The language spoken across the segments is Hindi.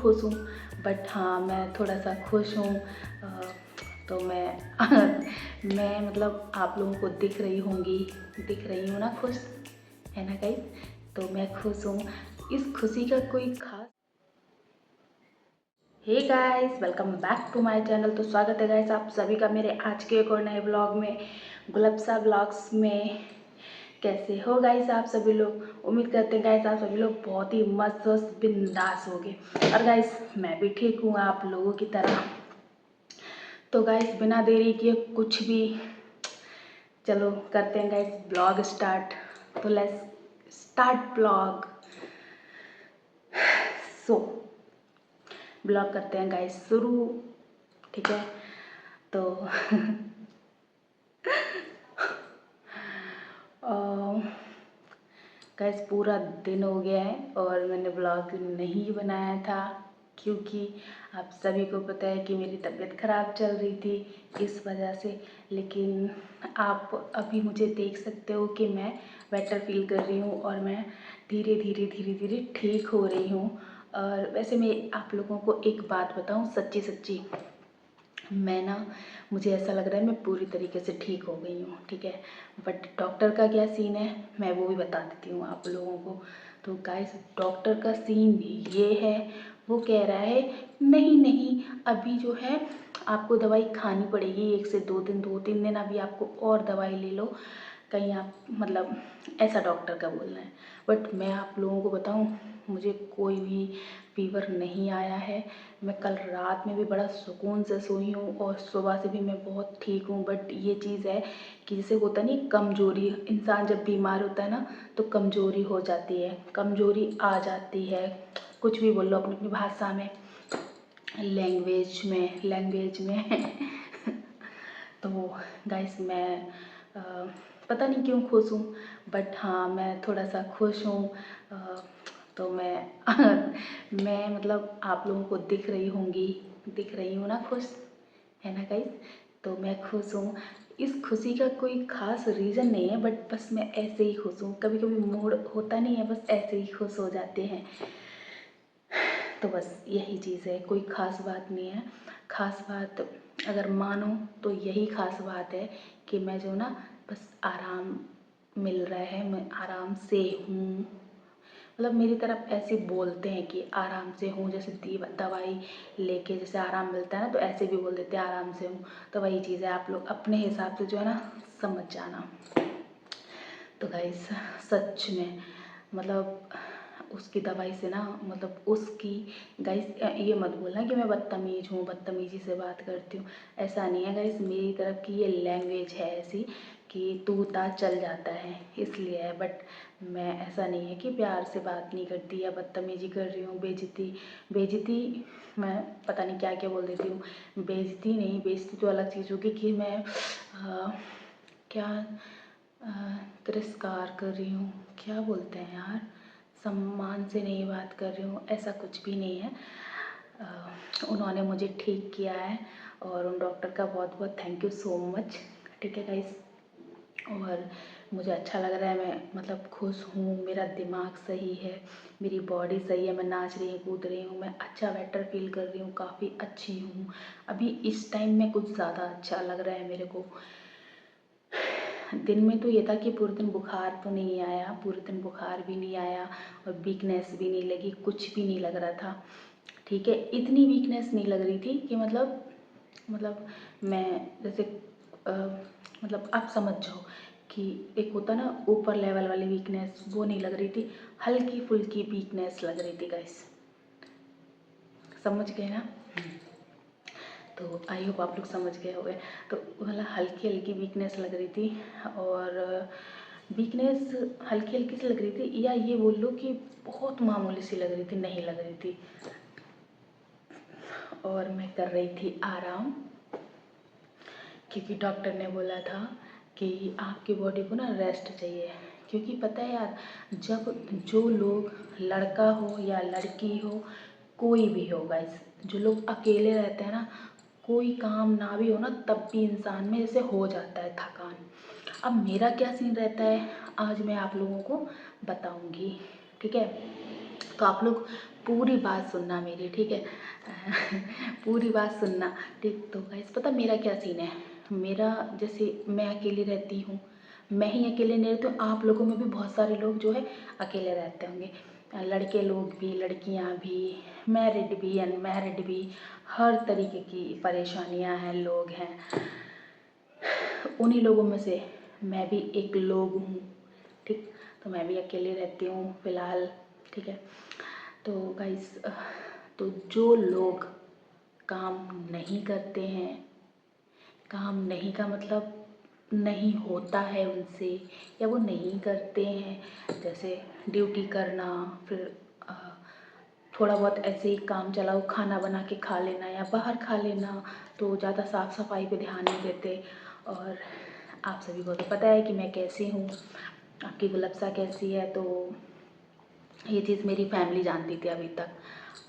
खुश हूँ, बट हाँ मैं थोड़ा सा खुश हूँ। तो मैं मैं मतलब आप लोगों को दिख रही हूँ ना खुश, है ना गाइस। तो मैं खुश हूँ। इस खुशी का कोई खास hey guys, welcome back to my channel. तो स्वागत है गाइस आप सभी का मेरे आज के एक और नए ब्लॉग में, गुलबसा ब्लॉग्स में। कैसे हो गाइस आप सभी लोग? उम्मीद करते हैं गाइस आप सभी लोग बहुत ही मस्त मस्त बिंदास होगे। और गाइस मैं भी ठीक हूँ आप लोगों की तरह। तो गाइस बिना देरी किए कुछ भी चलो करते हैं गाइस ब्लॉग स्टार्ट। तो let's start blog. So blog करते हैं गाइस शुरू, ठीक है। तो गाइस पूरा दिन हो गया है और मैंने ब्लॉग नहीं बनाया था, क्योंकि आप सभी को पता है कि मेरी तबीयत ख़राब चल रही थी इस वजह से। लेकिन आप अभी मुझे देख सकते हो कि मैं बेटर फील कर रही हूँ और मैं धीरे धीरे ठीक हो रही हूँ। और वैसे मैं आप लोगों को एक बात बताऊँ, सच्ची सच्ची मैं ना, मुझे ऐसा लग रहा है मैं पूरी तरीके से ठीक हो गई हूँ, ठीक है। बट डॉक्टर का क्या सीन है मैं वो भी बता देती हूँ आप लोगों को। तो गाइस डॉक्टर का सीन ये है, वो कह रहा है नहीं नहीं अभी जो है आपको दवाई खानी पड़ेगी 1 से 2 दिन अभी आपको और दवाई ले लो कहीं आप, मतलब ऐसा डॉक्टर का बोलना है। बट मैं आप लोगों को बताऊं, मुझे कोई भी फीवर नहीं आया है। मैं कल रात में भी बड़ा सुकून से सोई हूँ और सुबह से भी मैं बहुत ठीक हूँ। बट ये चीज़ है कि जैसे होता नहीं कमज़ोरी, इंसान जब बीमार होता है ना तो कमज़ोरी हो जाती है, कमज़ोरी आ जाती है। कुछ भी बोल लो अपनी अपनी भाषा में, लैंग्वेज में तो गाइस मैं पता नहीं क्यों खुश हूँ, बट हाँ मैं थोड़ा सा खुश हूँ। तो मैं मैं मतलब आप लोगों को दिख रही हूँ ना खुश, है ना गाइस। तो मैं खुश हूँ। इस खुशी का कोई ख़ास रीज़न नहीं है, बट बस मैं ऐसे ही खुश हूँ। कभी कभी मूड होता नहीं है, बस ऐसे ही खुश हो जाते हैं। तो बस यही चीज़ है, कोई ख़ास बात नहीं है। ख़ास बात अगर मानो तो यही ख़ास बात है कि मैं जो ना बस आराम मिल रहा है, मैं आराम से हूँ। मतलब मेरी तरफ ऐसे बोलते हैं कि आराम से हूँ, जैसे दवाई लेके जैसे आराम मिलता है ना, तो ऐसे भी बोल देते हैं आराम से हूँ। तो वही चीज़ है, आप लोग अपने हिसाब से जो है ना समझ जाना। तो गाइस सच में मतलब उसकी दवाई से ना, मतलब उसकी, गाइस ये मत बोलना कि मैं बदतमीज़ हूँ, बदतमीज़ी से बात करती हूँ, ऐसा नहीं है गाइस। मेरी तरफ की ये लैंग्वेज है ऐसी कि तू ता चल जाता है, इसलिए है। बट मैं ऐसा नहीं है कि प्यार से बात नहीं करती या बदतमीज़ी कर रही हूँ, बेइज्जती मैं पता नहीं क्या क्या बोल देती हूँ। बेइज्जती तो अलग चीज़ होगी कि मैं क्या तिरस्कार कर रही हूँ, क्या बोलते हैं यार, सम्मान से नहीं बात कर रही हूँ, ऐसा कुछ भी नहीं है। उन्होंने मुझे ठीक किया है और उन डॉक्टर का बहुत बहुत थैंक यू सो मच, ठीक है गाइस। और मुझे अच्छा लग रहा है, मैं मतलब खुश हूँ, मेरा दिमाग सही है, मेरी बॉडी सही है, मैं नाच रही हूँ, कूद रही हूँ, मैं अच्छा बेटर फील कर रही हूँ, काफ़ी अच्छी हूँ अभी इस टाइम में। कुछ ज़्यादा अच्छा लग रहा है मेरे को। दिन में तो ये था कि पूरे दिन बुखार तो नहीं आया, पूरे दिन बुखार भी नहीं आया और वीकनेस भी नहीं लगी, कुछ भी नहीं लग रहा था, ठीक है। इतनी वीकनेस नहीं लग रही थी कि मतलब मैं जैसे मतलब आप समझ जाओ कि एक होता ना ऊपर लेवल वाली वीकनेस, वो नहीं लग रही थी, हल्की फुल्की वीकनेस लग रही थी गाइस, समझ गए ना। तो आई होप आप लोग समझ गए होंगे। तो मतलब हल्की हल्की वीकनेस लग रही थी, और वीकनेस हल्की हल्की सी लग रही थी, या ये बोल लो कि बहुत मामूली सी लग रही थी, नहीं लग रही थी। और मैं कर रही थी आराम, क्योंकि डॉक्टर ने बोला था कि आपकी बॉडी को ना रेस्ट चाहिए। क्योंकि पता है यार, जब जो लोग, लड़का हो या लड़की हो, कोई भी हो गाइस, जो लोग अकेले रहते हैं ना, कोई काम ना भी हो ना तब भी इंसान में जैसे हो जाता है थकान। अब मेरा क्या सीन रहता है आज मैं आप लोगों को बताऊंगी, ठीक है। तो आप लोग पूरी बात सुनना मेरी, ठीक है। पूरी बात सुनना, ठीक। तो गाइस पता मेरा क्या सीन है, मेरा जैसे मैं अकेली रहती हूँ, मैं ही अकेले नहीं रहती हूँ, आप लोगों में भी बहुत सारे लोग जो है अकेले रहते होंगे, लड़के लोग भी, लड़कियाँ भी, मैरिड भी, अनमैरिड भी, हर तरीके की परेशानियाँ हैं, लोग हैं। उन्हीं लोगों में से मैं भी एक लोग हूँ, ठीक। तो मैं भी अकेले रहती हूँ फ़िलहाल, ठीक है। तो गाइस तो जो लोग काम नहीं करते हैं, काम नहीं का मतलब नहीं होता है उनसे, या वो नहीं करते हैं, जैसे ड्यूटी करना, फिर अ, थोड़ा बहुत ऐसे ही काम चलाओ, खाना बना के खा लेना या बाहर खा लेना, तो ज़्यादा साफ़ सफाई पे ध्यान नहीं देते। और आप सभी को तो पता है कि मैं कैसी हूँ, आपकी गुलबसा कैसी है, तो ये चीज़ मेरी फैमिली जानती थी अभी तक।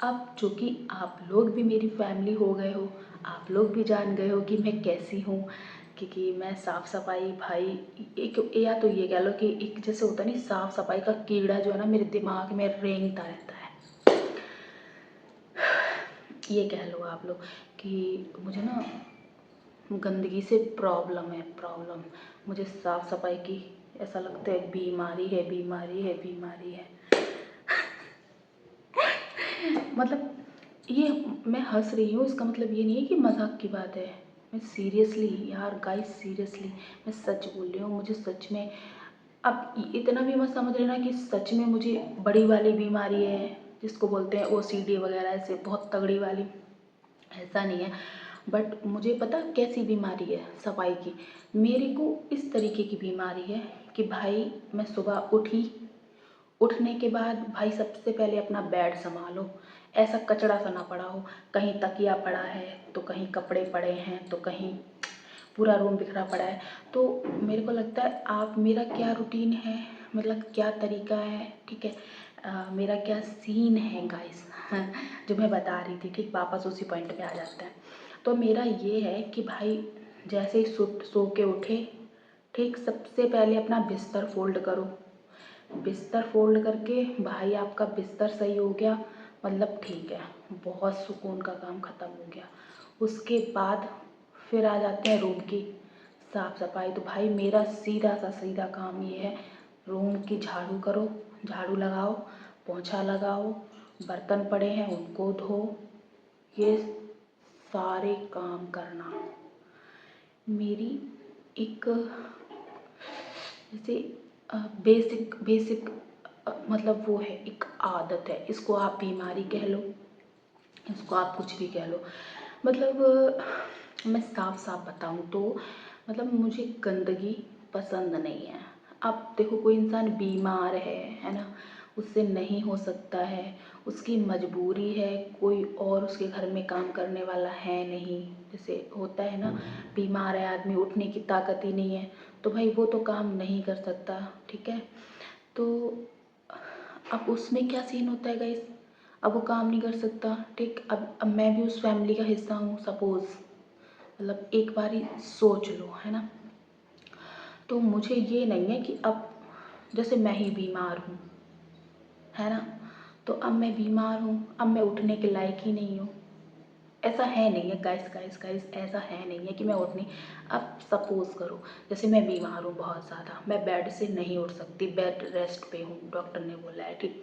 अब चूँकि आप लोग भी मेरी फैमिली हो गए हो, आप लोग भी जान गए हो कि मैं कैसी हूँ, क्योंकि मैं साफ़ सफाई भाई, एक या तो ये कह लो कि एक जैसे होता नहीं, साफ़ सफाई का कीड़ा जो है ना मेरे दिमाग में रेंगता रहता है, ये कह लो आप लोग कि मुझे ना गंदगी से प्रॉब्लम है, प्रॉब्लम। मुझे साफ़ सफाई की ऐसा लगता है बीमारी है, बीमारी है, बीमारी है। मतलब ये मैं हंस रही हूँ, इसका मतलब ये नहीं है कि मजाक की बात है, मैं सीरियसली यार गाइस, सीरियसली मैं सच बोल रही हूँ। मुझे सच में अब इतना भी मत समझ लेना कि सच में मुझे बड़ी वाली बीमारी है, जिसको बोलते हैं OCD वगैरह, ऐसे बहुत तगड़ी वाली, ऐसा नहीं है। बट मुझे पता कैसी बीमारी है सफाई की, मेरे को इस तरीके की बीमारी है कि भाई मैं सुबह उठी, उठने के बाद भाई सबसे पहले अपना बेड संभालो, ऐसा कचड़ा सा ना पड़ा हो, कहीं तकिया पड़ा है तो कहीं कपड़े पड़े हैं तो कहीं पूरा रूम बिखरा पड़ा है। तो मेरे को लगता है आप मेरा क्या रूटीन है, मतलब क्या तरीका है, ठीक है, मेरा क्या सीन है गाइस, जो मैं बता रही थी, ठीक। वापस उसी पॉइंट पे आ जाता है। तो मेरा ये है कि भाई जैसे ही सो के उठे, ठीक, सबसे पहले अपना बिस्तर फोल्ड करो, बिस्तर फोल्ड करके भाई आपका बिस्तर सही हो गया, मतलब ठीक है, बहुत सुकून का काम ख़त्म हो गया। उसके बाद फिर आ जाते हैं रूम की साफ़ सफाई। तो भाई मेरा सीधा सा सीधा काम ये है, रूम की झाड़ू करो, झाड़ू लगाओ, पोंछा लगाओ, बर्तन पड़े हैं उनको धो, ये सारे काम करना मेरी एक जैसे बेसिक बेसिक मतलब वो है, एक आदत है, इसको आप बीमारी कह लो, इसको आप कुछ भी कह लो। मतलब मैं साफ साफ बताऊँ तो मतलब मुझे गंदगी पसंद नहीं है। अब देखो कोई इंसान बीमार है ना, उससे नहीं हो सकता है, उसकी मजबूरी है, कोई और उसके घर में काम करने वाला है नहीं, जैसे होता है ना, बीमार है आदमी, उठने की ताकत ही नहीं है, तो भाई वो तो काम नहीं कर सकता, ठीक है। तो अब उसमें क्या सीन होता है गाइस, अब वो काम नहीं कर सकता, ठीक। अब मैं भी उस फैमिली का हिस्सा हूँ सपोज़, मतलब एक बारी सोच लो, है ना। तो मुझे ये नहीं है कि अब जैसे मैं ही बीमार हूँ, है ना, तो अब मैं बीमार हूँ, अब मैं उठने के लायक ही नहीं हूँ, ऐसा है नहीं है गाइस, गाइस गाइस, ऐसा है नहीं है कि मैं उठ नहीं। अब सपोज़ करो जैसे मैं बीमार हूँ बहुत ज़्यादा, मैं बेड से नहीं उठ सकती, बेड रेस्ट पे हूँ, डॉक्टर ने बोला है, ठीक।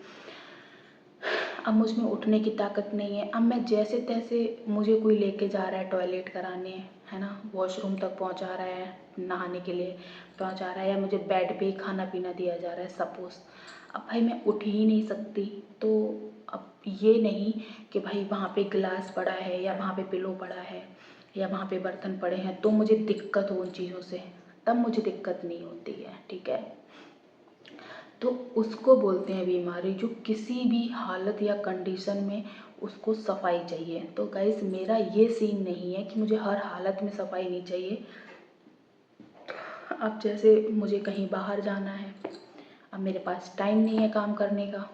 अब मुझ में उठने की ताकत नहीं है, अब मैं जैसे तैसे, मुझे कोई लेके जा रहा है टॉयलेट कराने, है ना, वॉशरूम तक पहुंचा रहा है, नहाने के लिए पहुंचा रहा है, या मुझे बेड पे ही खाना पीना दिया जा रहा है सपोज़, अब भाई मैं उठ ही नहीं सकती। तो अब ये नहीं कि भाई वहाँ पे गिलास पड़ा है या वहाँ पे पिलो पड़ा है या वहाँ पे बर्तन पड़े हैं तो मुझे दिक्कत हो उन चीज़ों से, तब मुझे दिक्कत नहीं होती है, ठीक है। तो उसको बोलते हैं बीमारी, जो किसी भी हालत या कंडीशन में उसको सफाई चाहिए। तो गाइस मेरा ये सीन नहीं है कि मुझे हर हालत में सफाई नहीं चाहिए। अब जैसे मुझे कहीं बाहर जाना है, अब मेरे पास टाइम नहीं है काम करने का,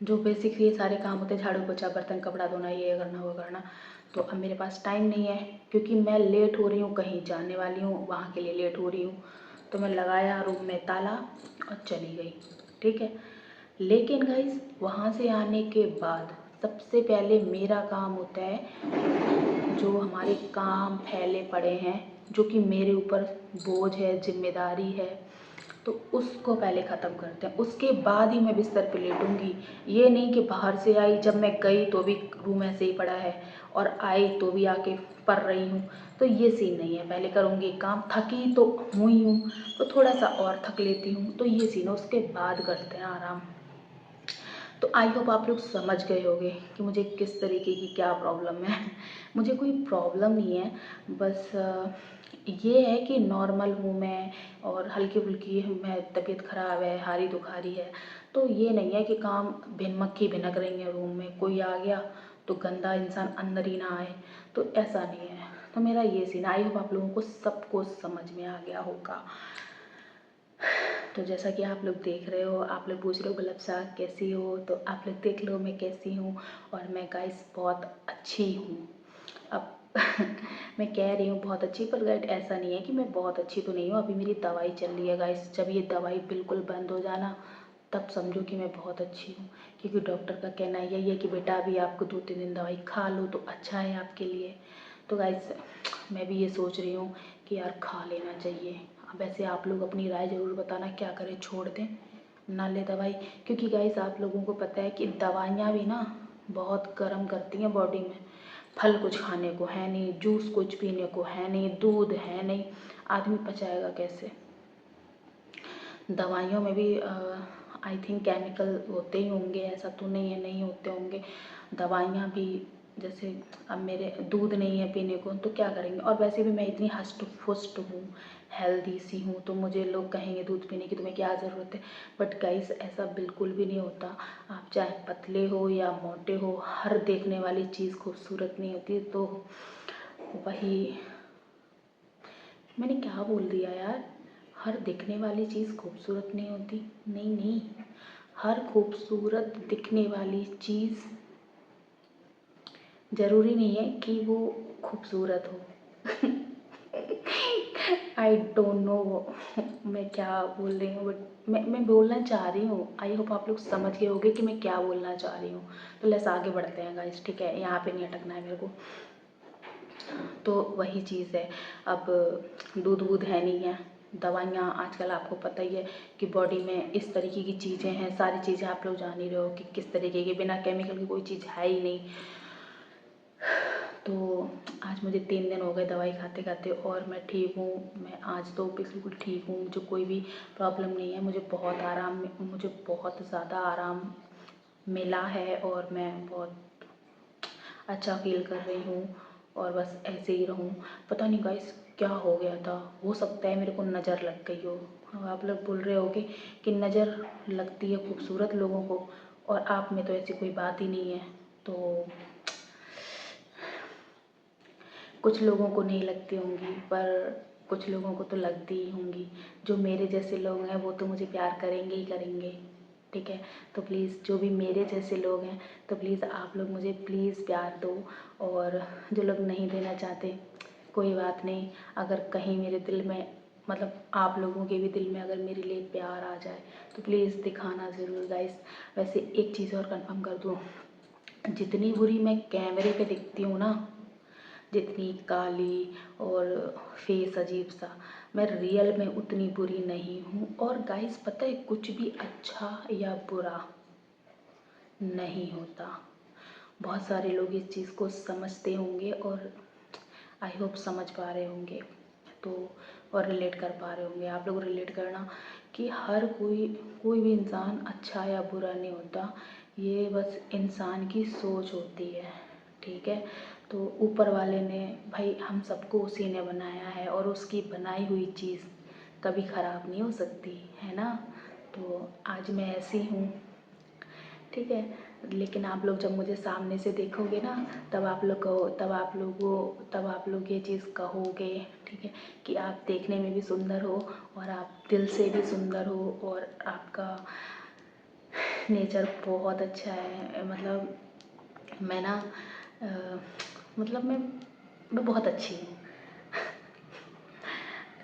जो बेसिक ये सारे काम होते हैं, झाड़ू पोछा बर्तन कपड़ा धोना, ये करना वो करना, तो अब मेरे पास टाइम नहीं है, क्योंकि मैं लेट हो रही हूँ, कहीं जाने वाली हूँ, वहाँ के लिए लेट हो रही हूँ, तो मैं लगाया रूम में ताला और चली गई, ठीक है। लेकिन गाइस वहाँ से आने के बाद सबसे पहले मेरा काम होता है, जो हमारे काम फैले पड़े हैं, जो कि मेरे ऊपर बोझ है, जिम्मेदारी है, तो उसको पहले ख़त्म करते हैं। उसके बाद ही मैं बिस्तर पे लेटूंगी। ये नहीं कि बाहर से आई, जब मैं गई तो भी रूम ऐसे ही पड़ा है और आई तो भी आके पढ़ रही हूँ, तो ये सीन नहीं है। पहले करूँगी काम, थकी तो हुई हूँ तो थोड़ा सा और थक लेती हूँ, तो ये सीन है। उसके बाद करते हैं आराम। तो आई होप आप लोग समझ गए होंगे कि मुझे किस तरीके की क्या प्रॉब्लम है। मुझे कोई प्रॉब्लम नहीं है, बस ये है कि नॉर्मल हूँ मैं, और हल्की फुल्की मैं, तबीयत ख़राब है, हारी दुखारी है। तो ये नहीं है कि काम मक्खी भिनक रही है रूम में, कोई आ गया तो गंदा इंसान अंदर ही ना आए, तो ऐसा नहीं है। तो मेरा ये सीन, आई होप आप लोगों को सबको समझ में आ गया होगा। तो जैसा कि आप लोग देख रहे हो, आप लोग पूछ रहे हो गुलाब साग कैसी हो, तो आप लोग देख लो मैं कैसी हूँ। और मैं गाइस बहुत अच्छी हूँ। अब मैं कह रही हूँ बहुत अच्छी, पर गाइस ऐसा नहीं है कि मैं बहुत अच्छी तो नहीं हूँ। अभी मेरी दवाई चल रही है गाइस, जब ये दवाई बिल्कुल बंद हो जाना तब समझो कि मैं बहुत अच्छी हूँ। क्योंकि डॉक्टर का कहना यही है कि बेटा अभी आपको 2-3 दिन दवाई खा लो तो अच्छा है आपके लिए। तो गाइस मैं भी ये सोच रही हूँ कि यार खा लेना चाहिए। अब वैसे आप लोग अपनी राय ज़रूर बताना, क्या करें, छोड़ दें, ना ले दवाई? क्योंकि गाइस आप लोगों को पता है कि दवाइयाँ भी ना बहुत गर्म करती हैं बॉडी में। फल कुछ खाने को है नहीं, जूस कुछ पीने को है नहीं, दूध है नहीं, आदमी पचाएगा कैसे? दवाइयों में भी आई थिंक केमिकल होते ही होंगे, ऐसा तो नहीं है नहीं होते होंगे। दवाइयाँ भी, जैसे अब मेरे दूध नहीं है पीने को तो क्या करेंगे? और वैसे भी मैं इतनी हष्ट पुष्ट हूँ, हेल्दी सी हूँ, तो मुझे लोग कहेंगे दूध पीने की तुम्हें क्या ज़रूरत है? बट गाइस ऐसा बिल्कुल भी नहीं होता। आप चाहे पतले हो या मोटे हो, हर देखने वाली चीज़ खूबसूरत नहीं होती। तो वही, मैंने क्या बोल दिया यार? हर दिखने वाली चीज़ खूबसूरत नहीं होती? नहीं नहीं, हर खूबसूरत दिखने वाली चीज़ ज़रूरी नहीं है कि वो खूबसूरत हो। आई डोंट नो मैं क्या बोल रही हूँ, बट मैं बोलना चाह रही हूँ। आई होप आप लोग समझ गए होंगे कि मैं क्या बोलना चाह रही हूँ। तो लेट्स आगे बढ़ते हैं गाइस, ठीक है? यहाँ पे नहीं अटकना है मेरे को। तो वही चीज़ है। अब दूध वूध है नहीं है, दवाइयाँ आजकल आपको पता ही है कि बॉडी में इस तरीके की चीज़ें हैं। सारी चीज़ें आप लोग जान ही रहे हो कि किस तरीके की, बिना केमिकल की कोई चीज़ है ही नहीं। तो आज मुझे 3 दिन हो गए दवाई खाते खाते, और मैं ठीक हूँ। मैं आज तो बिल्कुल ठीक हूँ, मुझे कोई भी प्रॉब्लम नहीं है। मुझे बहुत ज़्यादा आराम मिला है, और मैं बहुत अच्छा फील कर रही हूँ, और बस ऐसे ही रहूँ। पता नहीं गाइस क्या हो गया था, हो सकता है मेरे को नज़र लग गई हो। आप लोग बोल रहे होगे कि नज़र लगती है खूबसूरत लोगों को, और आप में तो ऐसी कोई बात ही नहीं है। तो कुछ लोगों को नहीं लगती होंगी, पर कुछ लोगों को तो लगती ही होंगी। जो मेरे जैसे लोग हैं वो तो मुझे प्यार करेंगे ही करेंगे, ठीक है? तो प्लीज़ जो भी मेरे जैसे लोग हैं, तो प्लीज़ आप लोग मुझे प्लीज़ प्यार दो। और जो लोग नहीं देना चाहते, कोई बात नहीं। अगर कहीं मेरे दिल में, मतलब आप लोगों के भी दिल में अगर मेरे लिए प्यार आ जाए तो प्लीज़ दिखाना ज़रूर गाइस। वैसे एक चीज़ और कंफर्म कर दूँ, जितनी बुरी मैं कैमरे पे दिखती हूँ ना, जितनी काली और फेस अजीब सा, मैं रियल में उतनी बुरी नहीं हूँ। और गाइस पता है, कुछ भी अच्छा या बुरा नहीं होता। बहुत सारे लोग इस चीज़ को समझते होंगे, और आई होप समझ पा रहे होंगे, तो और रिलेट कर पा रहे होंगे। आप लोग रिलेट करना कि हर कोई भी इंसान अच्छा या बुरा नहीं होता। ये बस इंसान की सोच होती है, ठीक है? तो ऊपर वाले ने, भाई हम सबको उसी ने बनाया है, और उसकी बनाई हुई चीज़ कभी ख़राब नहीं हो सकती है ना? तो आज मैं ऐसी हूँ, ठीक है? लेकिन आप लोग जब मुझे सामने से देखोगे ना, तब आप लोग ये चीज़ कहोगे, ठीक है? कि आप देखने में भी सुंदर हो, और आप दिल से भी सुंदर हो, और आपका नेचर बहुत अच्छा है। मतलब मैं ना अ, मतलब मैं बहुत अच्छी हूँ।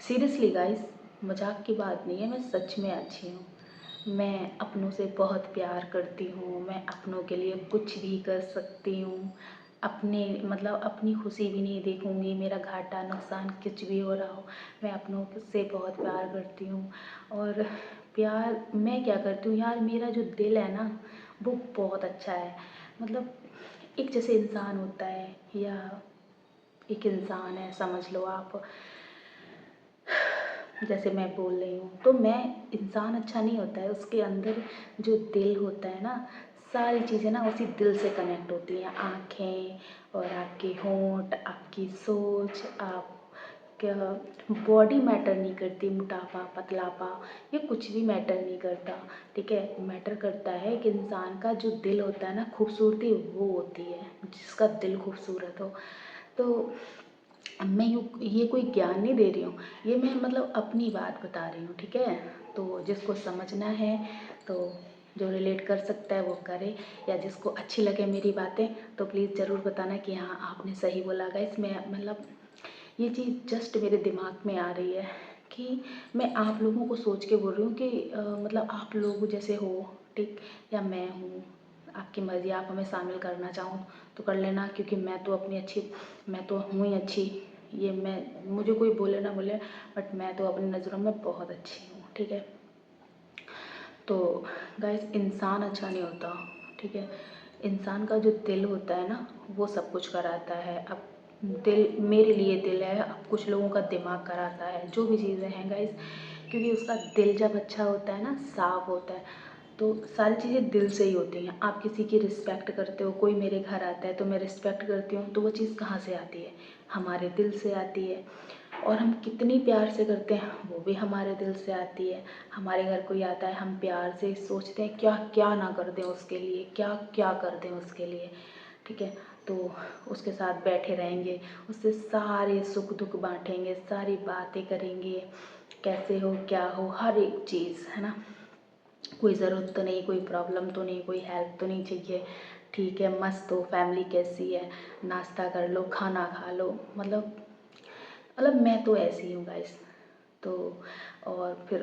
सीरियसली गाइस, मजाक की बात नहीं है, मैं सच में अच्छी हूँ। मैं अपनों से बहुत प्यार करती हूँ, मैं अपनों के लिए कुछ भी कर सकती हूँ। अपने मतलब अपनी खुशी भी नहीं देखूँगी, मेरा घाटा नुकसान कुछ भी हो रहा हो, मैं अपनों से बहुत प्यार करती हूँ। और प्यार मैं क्या करती हूँ यार, मेरा जो दिल है ना वो बहुत अच्छा है। मतलब एक जैसे इंसान होता है, या एक इंसान है समझ लो आप, जैसे मैं बोल रही हूँ तो मैं, इंसान अच्छा नहीं होता है, उसके अंदर जो दिल होता है ना, सारी चीज़ें ना उसी दिल से कनेक्ट होती हैं। आँखें और आपके होंठ, आपकी सोच, आप क्या, बॉडी मैटर नहीं करती, मोटापा पतलापा ये कुछ भी मैटर नहीं करता। ठीक है, मैटर करता है कि इंसान का जो दिल होता है ना, खूबसूरती वो होती है जिसका दिल खूबसूरत हो। तो मैं ये कोई ज्ञान नहीं दे रही हूँ, ये मैं मतलब अपनी बात बता रही हूँ। ठीक है, तो जिसको समझना है तो जो रिलेट कर सकता है वो करे, या जिसको अच्छी लगे मेरी बातें तो प्लीज़ ज़रूर बताना कि हाँ आपने सही बोला। गाइस मैं मतलब ये चीज़ जस्ट मेरे दिमाग में आ रही है कि मैं आप लोगों को सोच के बोल रही हूँ कि मतलब आप लोग जैसे हो, ठीक, या मैं हूँ, आपकी मर्ज़ी, आप हमें शामिल करना चाहो तो कर लेना, क्योंकि मैं तो अपनी अच्छी, मैं तो हूँ ही अच्छी। ये मैं, मुझे कोई बोले ना बोले, बट मैं तो अपनी नज़रों में बहुत अच्छी हूँ। ठीक है, तो गाइस इंसान अच्छा नहीं होता। ठीक है, इंसान का जो दिल होता है ना वो सब कुछ कराता है। अब दिल, मेरे लिए दिल है, अब कुछ लोगों का दिमाग कराता है, जो भी चीज़ें हैं गाइस, क्योंकि उसका दिल जब अच्छा होता है ना, साफ होता है, तो सारी चीज़ें दिल से ही होती हैं। आप किसी की रिस्पेक्ट करते हो, कोई मेरे घर आता है तो मैं रिस्पेक्ट करती हूँ, तो वो चीज़ कहाँ से आती है, हमारे दिल से आती है। और हम कितनी प्यार से करते हैं वो भी हमारे दिल से आती है। हमारे घर कोई आता है, हम प्यार से सोचते हैं क्या क्या ना कर दें उसके लिए, क्या क्या कर दें उसके लिए। ठीक है, तो उसके साथ बैठे रहेंगे, उससे सारे सुख दुख बांटेंगे, सारी बातें करेंगे, कैसे हो क्या हो, हर एक चीज़ है ना। कोई ज़रूरत तो नहीं, कोई प्रॉब्लम तो नहीं, कोई हेल्प तो नहीं चाहिए। ठीक है, मस्त हो, फैमिली कैसी है, नाश्ता कर लो, खाना खा लो, मतलब मैं तो ऐसी हूँ गाइस। तो और फिर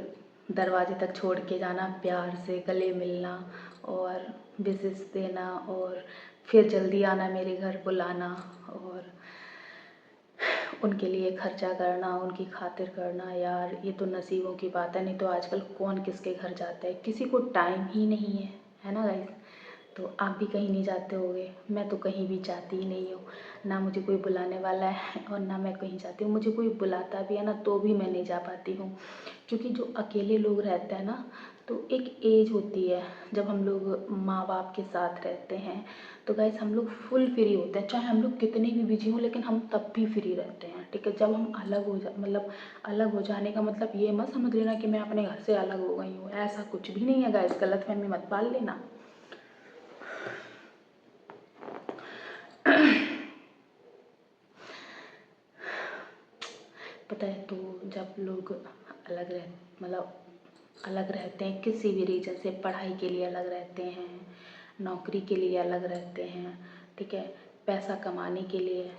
दरवाजे तक छोड़ के जाना, प्यार से गले मिलना और विशेष देना, और फिर जल्दी आना मेरे घर बुलाना, और उनके लिए खर्चा करना, उनकी खातिर करना। यार ये तो नसीबों की बात है, नहीं तो आजकल कौन किसके घर जाता है, किसी को टाइम ही नहीं है ना गाइस। तो आप भी कहीं नहीं जाते होगे, मैं तो कहीं भी जाती ही नहीं हूँ, ना मुझे कोई बुलाने वाला है और ना मैं कहीं जाती हूँ। मुझे कोई बुलाता भी है ना तो भी मैं नहीं जा पाती हूँ, क्योंकि जो अकेले लोग रहते हैं ना, तो एक एज होती है जब हम लोग माँ बाप के साथ रहते हैं, तो गाइस हम लोग फुल फ्री होते हैं, चाहे हम लोग कितने भी बिजी हों लेकिन हम तब भी फ्री रहते हैं। ठीक है, जब हम अलग हो जा मतलब अलग हो जाने का मतलब ये मत समझ लेना कि मैं अपने घर से अलग हो गई हूँ, ऐसा कुछ भी नहीं है गाइस, गलतफहमी मत पाल लेना। पता है, तो जब लोग अलग रह मतलब अलग रहते हैं किसी भी रीजन से, पढ़ाई के लिए अलग रहते हैं, नौकरी के लिए अलग रहते हैं, ठीक है, पैसा कमाने के लिए,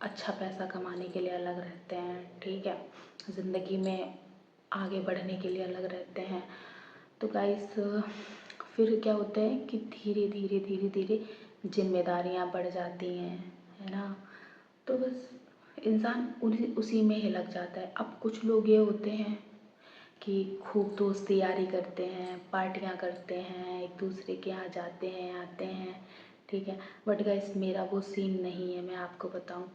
अच्छा पैसा कमाने के लिए अलग रहते हैं, ठीक है, ज़िंदगी में आगे बढ़ने के लिए अलग रहते हैं, तो गाइस फिर क्या होता है कि धीरे धीरे धीरे धीरे जिम्मेदारियाँ बढ़ जाती हैं, है ना। तो बस इंसान उसी में ही लग जाता है। अब कुछ लोग ये होते हैं कि खूब दोस्ती यारी करते हैं, पार्टियाँ करते हैं, एक दूसरे के यहाँ जाते हैं आते हैं, ठीक है, बट गाइस मेरा वो सीन नहीं है। मैं आपको बताऊँ,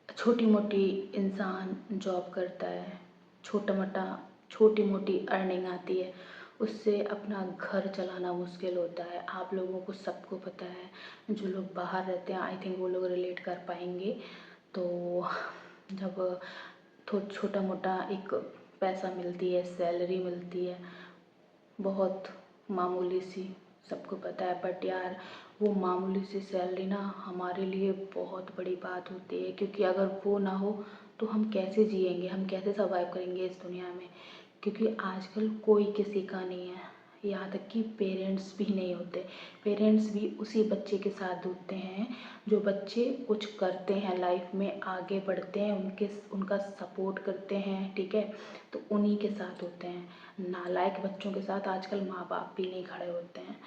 छोटी मोटी इंसान जॉब करता है, छोटा मोटा छोटी मोटी अर्निंग आती है, उससे अपना घर चलाना मुश्किल होता है। आप लोगों को सबको पता है, जो लोग बाहर रहते हैं आई थिंक वो लोग रिलेट कर पाएंगे। तो जब छोटा मोटा एक पैसा मिलती है, सैलरी मिलती है, बहुत मामूली सी, सबको पता है, बट यार वो मामूली सी सैलरी ना हमारे लिए बहुत बड़ी बात होती है, क्योंकि अगर वो ना हो तो हम कैसे जिएंगे, हम कैसे सर्वाइव करेंगे इस दुनिया में, क्योंकि आजकल कोई किसी का नहीं है, यहाँ तक कि पेरेंट्स भी नहीं होते। पेरेंट्स भी उसी बच्चे के साथ होते हैं जो बच्चे कुछ करते हैं, लाइफ में आगे बढ़ते हैं, उनका सपोर्ट करते हैं, ठीक है, तो उन्हीं के साथ होते हैं। नालायक बच्चों के साथ आजकल माँ बाप भी नहीं खड़े होते हैं।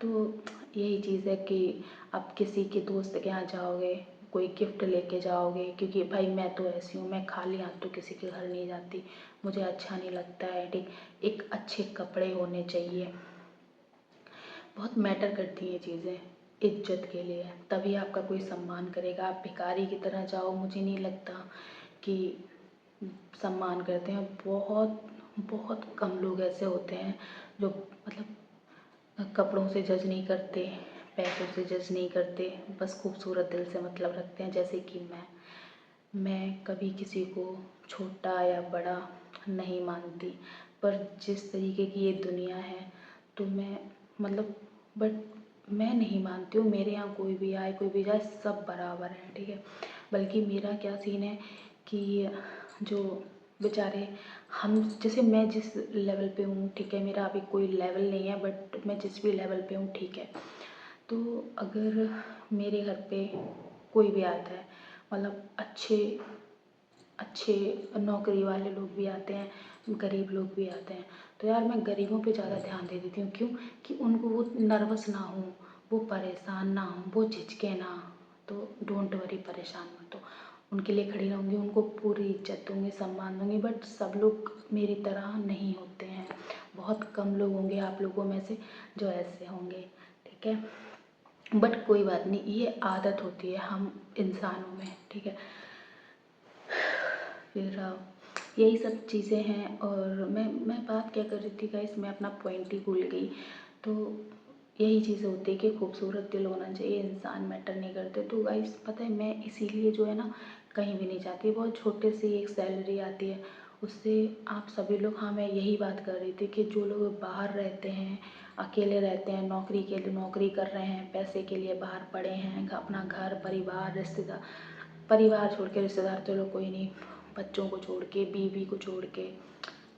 तो यही चीज़ है कि अब किसी के दोस्त के यहाँ जाओगे, कोई गिफ्ट लेके जाओगे, क्योंकि भाई मैं तो ऐसी हूँ, मैं खाली हाथ तो किसी के घर नहीं जाती, मुझे अच्छा नहीं लगता है, ठीक। एक अच्छे कपड़े होने चाहिए, बहुत मैटर करती हैं चीज़ें इज्जत के लिए, तभी आपका कोई सम्मान करेगा। आप भिखारी की तरह जाओ, मुझे नहीं लगता कि सम्मान करते हैं। बहुत बहुत कम लोग ऐसे होते हैं जो मतलब कपड़ों से जज नहीं करते, पैसों से जज नहीं करते, बस खूबसूरत दिल से मतलब रखते हैं। जैसे कि मैं कभी किसी को छोटा या बड़ा नहीं मानती, पर जिस तरीके की ये दुनिया है तो मैं मतलब बट मैं नहीं मानती हूँ मेरे यहाँ कोई भी आए कोई भी जाए सब बराबर हैं, ठीक है। बल्कि मेरा क्या सीन है कि जो बेचारे हम जैसे मैं जिस लेवल पे हूँ, ठीक है, मेरा अभी कोई लेवल नहीं है, बट मैं जिस भी लेवल पे हूँ, ठीक है, तो अगर मेरे घर पे कोई भी आता है, मतलब अच्छे अच्छे नौकरी वाले लोग भी आते हैं, गरीब लोग भी आते हैं, तो यार मैं गरीबों पे ज़्यादा ध्यान दे देती हूँ। क्यों? कि उनको वो नर्वस ना हो, वो परेशान ना हो, वो झिझके ना। तो डोंट वरी, परेशान मत हो, उनके लिए खड़ी रहूँगी, उनको पूरी इज्जत दूँगी, सम्मान दूँगी। बट सब लोग मेरी तरह नहीं होते हैं, बहुत कम लोग होंगे आप लोगों में से जो ऐसे होंगे, ठीक है। बट कोई बात नहीं, ये आदत होती है हम इंसानों में, ठीक है। फिर यही सब चीज़ें हैं। और मैं बात क्या कर रही थी गाइस, मैं अपना पॉइंट ही भूल गई। तो यही चीज़ होती है कि खूबसूरत दिल होना चाहिए, इंसान मैटर नहीं करते। तो गाइस पता है मैं इसीलिए जो है ना कहीं भी नहीं जाती, बहुत छोटे से एक सैलरी आती है उससे आप सभी लोग, हाँ मैं यही बात कर रही थी कि जो लोग बाहर रहते हैं, अकेले रहते हैं, नौकरी के लिए नौकरी कर रहे हैं, पैसे के लिए बाहर पड़े हैं, अपना घर परिवार रिश्तेदार, परिवार छोड़ के रिश्तेदार तो लोग कोई नहीं, बच्चों को छोड़ के, बीवी को छोड़ के,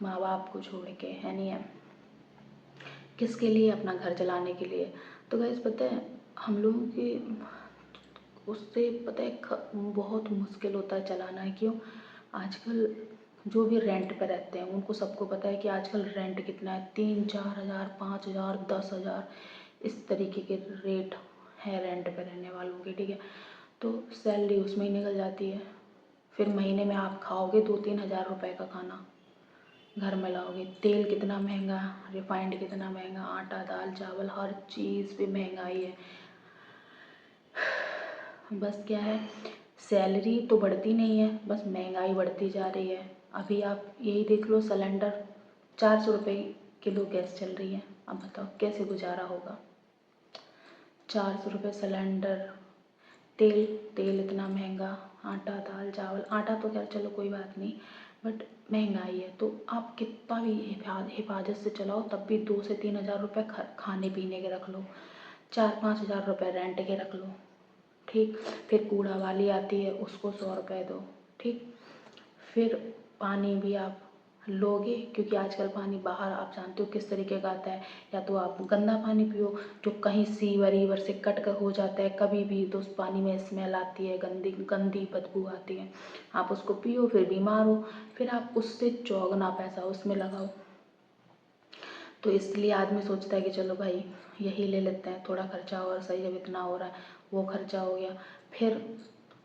माँ बाप को छोड़ के, है नहीं है, किसके लिए? अपना घर चलाने के लिए। तो गाइस पता है हम लोगों के उससे पता है बहुत मुश्किल होता है चलाना है। क्यों? आजकल जो भी रेंट पे रहते हैं उनको सबको पता है कि आजकल रेंट कितना है, 3-4 हज़ार, 5 हज़ार, 10 हज़ार, इस तरीके के रेट है रेंट पे रहने वालों के, ठीक है। तो सैलरी उसमें ही निकल जाती है। फिर महीने में आप खाओगे 2-3 हज़ार रुपए का खाना, घर में लाओगे, तेल कितना महंगा, रिफाइंड कितना महंगा, आटा दाल चावल हर चीज़ पे महंगाई है। बस क्या है, सैलरी तो बढ़ती नहीं है, बस महंगाई बढ़ती जा रही है। अभी आप यही देख लो, सिलेंडर 400 रुपये किलो गैस चल रही है, अब बताओ कैसे गुजारा होगा? 400 रुपये सिलेंडर, तेल तेल इतना महंगा, आटा दाल चावल, आटा तो खैर चलो कोई बात नहीं, बट महंगाई है। तो आप कितना भी हिफाजत से चलाओ तब भी 2 से 3 हज़ार रुपये खाने पीने के रख लो, 4-5 हज़ार रुपये रेंट के रख लो, ठीक। फिर कूड़ा वाली आती है उसको 100 रुपये दो, ठीक। फिर पानी भी आप लोगे, क्योंकि आजकल पानी बाहर आप जानते हो किस तरीके का आता है, या तो आप गंदा पानी पियो जो कहीं सीवर ईवर से कट कर हो जाता है, कभी भी तो उस पानी में स्मेल आती है, गंदी गंदी बदबू आती है, आप उसको पियो फिर बीमार हो, फिर आप उससे चौगुना पैसा उसमें लगाओ। तो इसलिए आदमी सोचता है कि चलो भाई यही ले लेते हैं, थोड़ा खर्चा और सही, जब इतना हो रहा है, वो खर्चा हो गया। फिर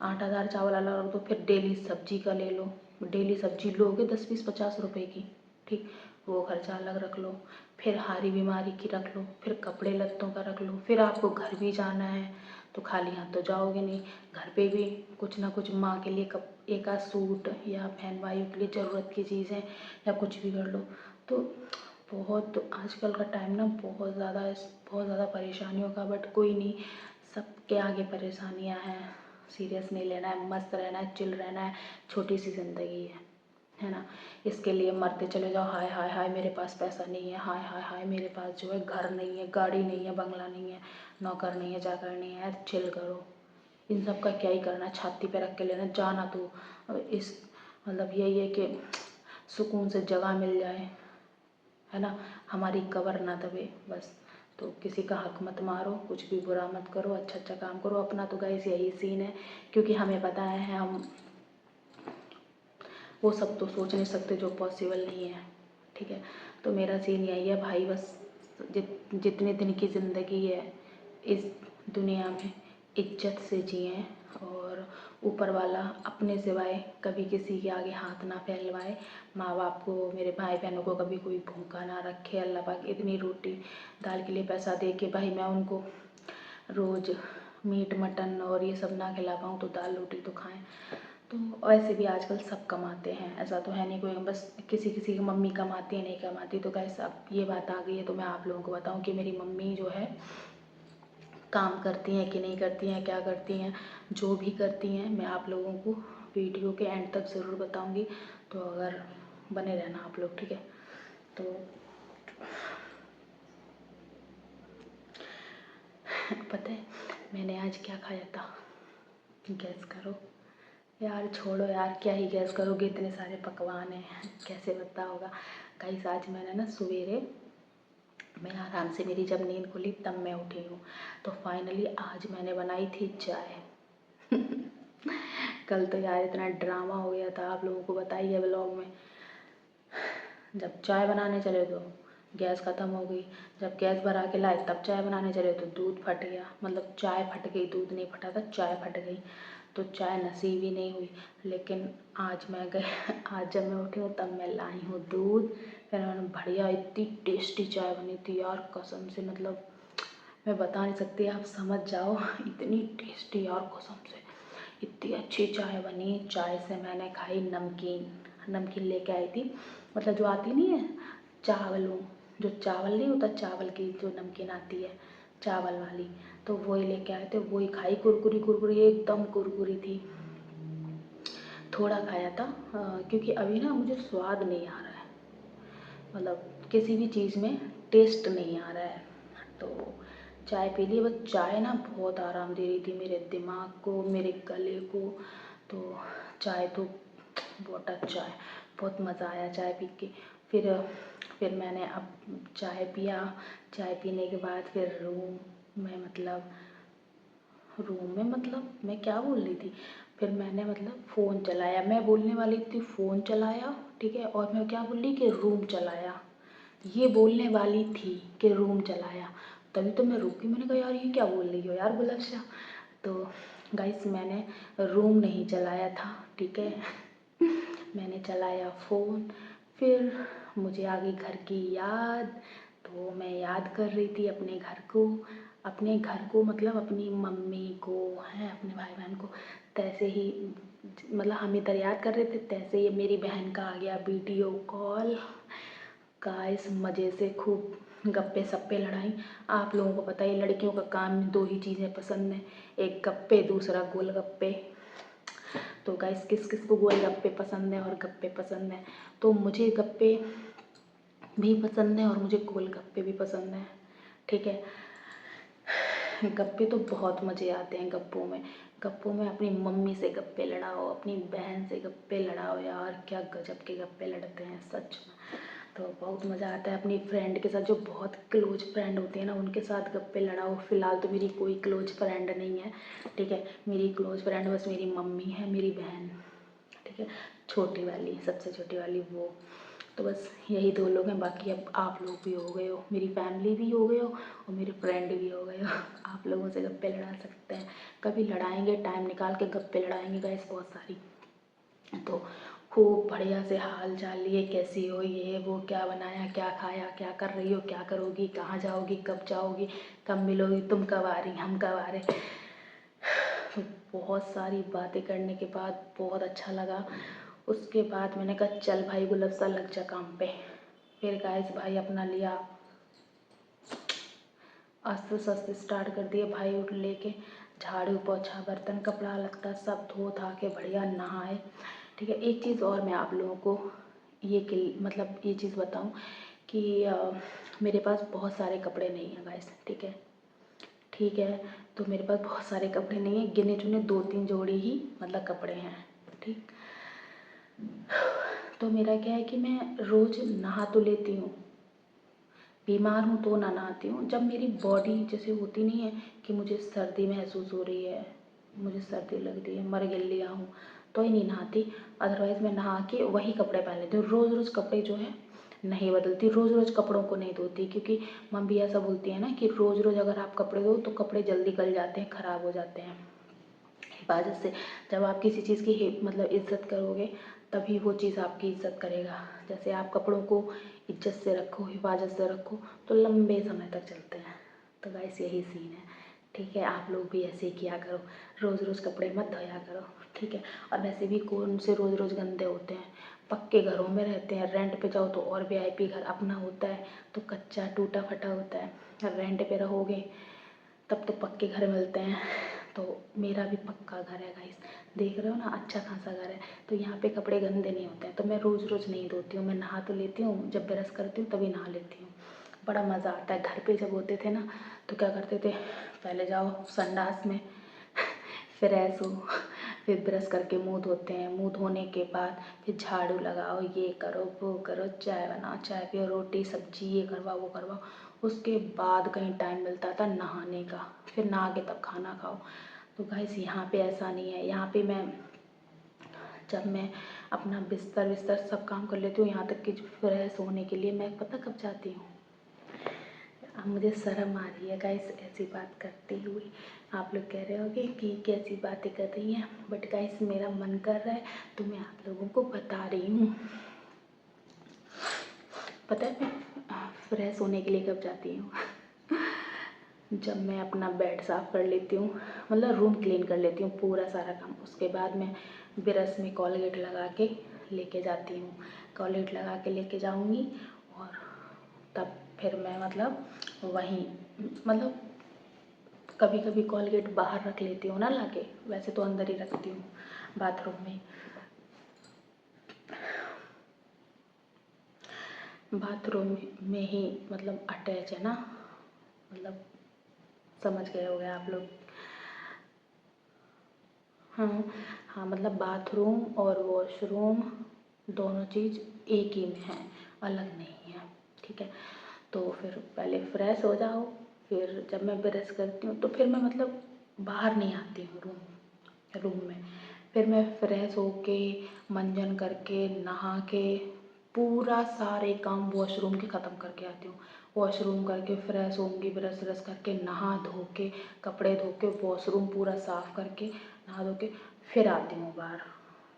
आटा दाल चावल अलग रख दो, फिर डेली सब्जी का ले लो, डेली सब्जी लोगे 10-20-50 रुपए की, ठीक, वो खर्चा अलग रख लो। फिर हारी बीमारी की रख लो, फिर कपड़े लत्तों का रख लो, फिर आपको घर भी जाना है तो खाली हाथ तो जाओगे नहीं, घर पे भी कुछ ना कुछ माँ के लिए एक आध सूट या बहन भाइयों के लिए ज़रूरत की चीज़ें या कुछ भी कर लो। तो बहुत आजकल का टाइम ना बहुत ज़्यादा परेशानियों का, बट कोई नहीं, सबके आगे परेशानियां हैं, सीरियस नहीं लेना है, मस्त रहना है, चिल रहना है, छोटी सी ज़िंदगी है ना। इसके लिए मरते चले जाओ, हाय हाय हाय मेरे पास पैसा नहीं है, हाय हाय हाय मेरे पास जो है घर नहीं है, गाड़ी नहीं है, बंगला नहीं है, नौकर नहीं है, चाकर नहीं है, यार चिल करो। इन सब का क्या ही करना, छाती पे रख के लेना, जाना तो इस मतलब यही है कि सुकून से जगह मिल जाए, है ना, हमारी कबर ना दबे बस। तो किसी का हक मत मारो, कुछ भी बुरा मत करो, अच्छा अच्छा काम करो अपना। तो गाइस यही सीन है, क्योंकि हमें पता है हम वो सब तो सोच नहीं सकते जो पॉसिबल नहीं है, ठीक है। तो मेरा सीन यही है भाई, बस जितने दिन की ज़िंदगी है इस दुनिया में इज्जत से जिएं, और ऊपर वाला अपने सिवाय कभी किसी के आगे हाथ ना फैलवाए। माँ बाप को, मेरे भाई बहनों को कभी कोई भूखा ना रखे। अल्लाह पाक इतनी रोटी दाल के लिए पैसा दे के भाई मैं उनको रोज़ मीट मटन और ये सब ना खिला पाऊँ, तो दाल रोटी तो खाएं। तो वैसे भी आजकल सब कमाते हैं, ऐसा तो है नहीं कोई बस किसी किसी की मम्मी कमाती है नहीं कमाती। तो गाइस अब ये बात आ गई है तो मैं आप लोगों को बताऊं कि मेरी मम्मी जो है काम करती हैं कि नहीं करती हैं, क्या करती हैं। जो भी करती हैं मैं आप लोगों को वीडियो के एंड तक ज़रूर बताऊंगी, तो अगर बने रहना आप लोग, ठीक है। तो पता है मैंने आज क्या खाया था, गैस करो यार। छोड़ो यार, क्या ही गैस करोगे, इतने सारे पकवान हैं, कैसे पता होगा। गाइस आज मैंने ना सवेरे, मैं आराम से, मेरी जब नींद खुली तब मैं उठी हूँ। तो फाइनली आज मैंने बनाई थी चाय। कल तो यार इतना ड्रामा हो गया था, आप लोगों को बताइए ब्लॉग में। जब चाय बनाने चले तो गैस ख़त्म हो गई, जब गैस भरा के लाए तब चाय बनाने चले तो दूध फट गया, मतलब चाय फट गई, दूध नहीं फटा था, चाय फट गई। तो चाय नसीब ही नहीं हुई। लेकिन आज मैं गई आज जब मैं उठी हूँ तब मैं लाई हूँ दूध। फिर मैंने बढ़िया, इतनी टेस्टी चाय बनी थी यार कसम से, मतलब मैं बता नहीं सकती, आप समझ जाओ इतनी टेस्टी यार कसम से, इतनी अच्छी चाय बनी। चाय से मैंने खाई नमकीन, नमकीन लेके आई थी, मतलब जो आती नहीं है चावलों, जो चावल नहीं होता, चावल की जो नमकीन आती है चावल वाली, तो वही लेके आए थे, वही खाई। कुरकुरी कुरकुरी एकदम कुरकुरी थी। थोड़ा खाया था क्योंकि अभी ना मुझे स्वाद नहीं आ रहा है, मतलब किसी भी चीज़ में टेस्ट नहीं आ रहा है। तो चाय पी ली, बस चाय ना बहुत आराम दे रही थी मेरे दिमाग को, मेरे गले को। तो चाय तो बहुत अच्छा है, बहुत मज़ा आया चाय पी के। फिर मैंने अब चाय पिया। चाय पीने के बाद फिर रूम में मतलब मैं क्या बोल रही थी, फिर मैंने मतलब फ़ोन चलाया, मैं बोलने वाली थी फ़ोन चलाया, ठीक है, और मैं क्या बोल रही कि रूम चलाया, ये बोलने वाली थी कि रूम चलाया। तभी तो मैं रुकी, मैंने कहा यार ये क्या बोल रही हो यार गुलाब शाह। तो गाइस मैंने रूम नहीं चलाया था, ठीक है। मैंने चलाया फ़ोन। फिर मुझे आ गई घर की याद, तो मैं याद कर रही थी अपने घर को, अपने घर को मतलब अपनी मम्मी को, हैं अपने भाई बहन को। तैसे ही मतलब हम इधर याद कर रहे थे, तैसे ही मेरी बहन का आ गया वीडियो कॉल। गाइस मज़े से खूब गप्पे सप्पे लड़ाई। आप लोगों को पता है लड़कियों का काम दो ही चीज़ें पसंद है, एक गप्पे दूसरा गोलगप्पे। तो गाइस किस किस को गोलगप्पे पसंद है और गप्पे पसंद है, तो मुझे गप्पे भी पसंद है और मुझे गोलगप्पे भी पसंद है, ठीक है। गप्पे तो बहुत मज़े आते हैं गप्पों में। गप्पों में अपनी मम्मी से गप्पे लड़ाओ, अपनी बहन से गप्पे लड़ाओ, यार क्या गजब के गप्पे लड़ते हैं सच में। तो बहुत मज़ा आता है अपनी फ्रेंड के साथ, जो बहुत क्लोज फ्रेंड होती है ना उनके साथ गप्पे लड़ाओ। फ़िलहाल तो मेरी कोई क्लोज फ्रेंड नहीं है, ठीक है। मेरी क्लोज फ्रेंड बस मेरी मम्मी है, मेरी बहन, ठीक है, छोटी वाली, सबसे छोटी वाली वो। तो बस यही दो लोग हैं, बाकी अब आप लोग भी हो गए हो, मेरी फैमिली भी हो गए हो और मेरे फ्रेंड भी हो गए हो। आप लोगों से गप्पे लड़ा सकते हैं, कभी लड़ाएंगे, टाइम निकाल के गप्पे लड़ाएंगे गाइस बहुत सारी। तो खूब बढ़िया से हाल चाल लिए, कैसी हो, ये वो, क्या बनाया, क्या खाया, क्या कर रही हो, क्या करोगी, कहाँ जाओगी, कब जाओगी, कब मिलोगी, तुम कब आ रही, हम कब आ रहे। तो बहुत सारी बातें करने के बाद बहुत अच्छा लगा। उसके बाद मैंने कहा चल भाई गुलब सा लग जा काम पे। फिर गाइस भाई अपना लिया, आस्ते आस्ते स्टार्ट कर दिए भाई, उठ लेके झाड़ू पोछा बर्तन कपड़ा लगता सब धो धा के बढ़िया नहाए, ठीक है। एक चीज़ और मैं आप लोगों को मतलब ये चीज़ बताऊं कि मेरे पास बहुत सारे कपड़े नहीं हैं गाइस, ठीक है, ठीक है। तो मेरे पास बहुत सारे कपड़े नहीं हैं, गिने चुने 2-3 जोड़ी ही मतलब कपड़े हैं, ठीक। तो मेरा क्या है कि मैं रोज़ नहा तो लेती हूँ, बीमार हूँ तो ना नहाती हूँ। जब मेरी बॉडी जैसे होती नहीं है कि मुझे सर्दी महसूस हो रही है, मुझे सर्दी लग रही है, मर गिल्लिया हूँ, तो ही नहीं नहाती। अदरवाइज़ मैं नहा के वही कपड़े पहन लेती हूँ। रोज़ रोज़ कपड़े जो है नहीं बदलती, रोज़ रोज़ कपड़ों को नहीं धोती, क्योंकि मम्मी ऐसा बोलती है ना कि रोज़ रोज़ अगर आप कपड़े धो तो कपड़े जल्दी गल जाते हैं, ख़राब हो जाते हैं। हिफाजत से, जब आप किसी चीज़ की मतलब इज़्ज़त करोगे तभी वो चीज़ आपकी इज़्ज़त करेगा। जैसे आप कपड़ों को इज्जत से रखो, हिफाजत से रखो, तो लंबे समय तक चलते हैं। तो गाइस यही सीन है, ठीक है। आप लोग भी ऐसे ही किया करो, रोज़ रोज़ कपड़े मत धोया करो, ठीक है। और वैसे भी कौन से रोज़ रोज़ गंदे होते हैं, पक्के घरों में रहते हैं। रेंट पे जाओ तो और वीआईपी घर, अपना होता है तो कच्चा टूटा फटा होता है। रेंट पे रहोगे तब तो पक्के घर मिलते हैं। तो मेरा भी पक्का घर है गाइस, देख रहे हो ना, अच्छा खासा घर है। तो यहाँ पे कपड़े गंदे नहीं होते हैं, तो मैं रोज़ रोज़ नहीं धोती हूँ। मैं नहा तो लेती हूँ, जब ब्रश करती हूँ तभी नहा लेती हूँ। बड़ा मज़ा आता है। घर पे जब होते थे ना तो क्या करते थे, पहले जाओ संडास में फ्रेश हो, फिर ब्रश करके मुंह धोते हैं। मुंह धोने के बाद फिर झाड़ू लगाओ, ये करो वो करो, चाय बनाओ, चाय पियो, रोटी सब्जी ये करवाओ वो करवाओ। उसके बाद कहीं टाइम मिलता था नहाने का, फिर नहा के तब खाना खाओ। तो गाइस यहाँ पे ऐसा नहीं है। यहाँ पे जब मैं अपना बिस्तर विस्तर सब काम कर लेती हूँ, यहाँ तक कि फ्रेश होने के लिए मैं पता कब जाती हूँ। अब मुझे शर्म आ रही है गाइस ऐसी बात करते हुए। आप लोग कह रहे होगे कि कैसी बातें कर रही हैं, बट गाइस मेरा मन कर रहा है तो मैं आप लोगों को बता रही हूँ। पता है मैं फ्रेश होने के लिए कब जाती हूँ जब मैं अपना बेड साफ़ कर लेती हूँ, मतलब रूम क्लीन कर लेती हूँ पूरा सारा काम। उसके बाद मैं ब्रश में कोलगेट लगा के लेके जाती हूँ। कोलगेट लगा के लेके जाऊँगी और तब फिर मैं मतलब वहीं मतलब कभी कभी कोलगेट बाहर रख लेती हूँ ना लाके, वैसे तो अंदर ही रखती हूँ बाथरूम में। बाथरूम में ही मतलब अटैच है ना, मतलब समझ गए होंगे आप लोग। हाँ हाँ, मतलब बाथरूम और वॉशरूम दोनों चीज़ एक ही में है, अलग नहीं है, ठीक है। तो फिर पहले फ्रेश हो जाओ, फिर जब मैं ब्रश करती हूँ तो फिर मैं मतलब बाहर नहीं आती हूँ रूम में। फिर मैं फ्रेश होके मंजन करके नहा के पूरा सारे काम वॉशरूम के ख़त्म करके आती हूँ। वॉशरूम करके फ्रेश होंगी, ब्रश व्रश करके नहा धो के कपड़े धो के वॉशरूम पूरा साफ़ करके नहा धो के फिर आती हूँ बाहर।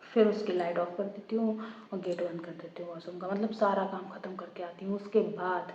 फिर उसकी लाइट ऑफ कर देती हूँ और गेट बंद कर देती हूँ वॉशरूम का, मतलब सारा काम ख़त्म करके आती हूँ। उसके बाद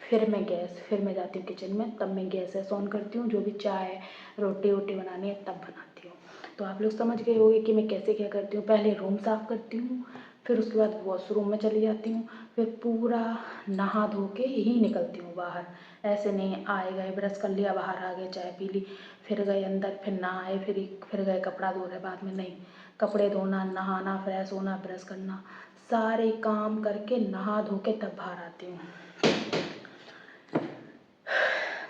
फिर मैं जाती हूँ किचन में, तब मैं गैस ऑन करती हूँ, जो भी चाय रोटी वोटी बनानी है तब बनाती हूँ। तो आप लोग समझ गए होंगे कि मैं कैसे क्या करती हूँ। पहले रूम साफ़ करती हूँ, फिर उसके बाद वॉशरूम में चली जाती हूँ, फिर पूरा नहा धो के ही निकलती हूँ बाहर। ऐसे नहीं आए गए ब्रश कर लिया बाहर आ गए चाय पी ली फिर गए अंदर, फिर नहाए फिर गए कपड़ा धो रहे बाद में, नहीं। कपड़े धोना, नहाना, फ्रेश होना, ब्रश करना, सारे काम करके नहा धो के तब बाहर आती हूँ।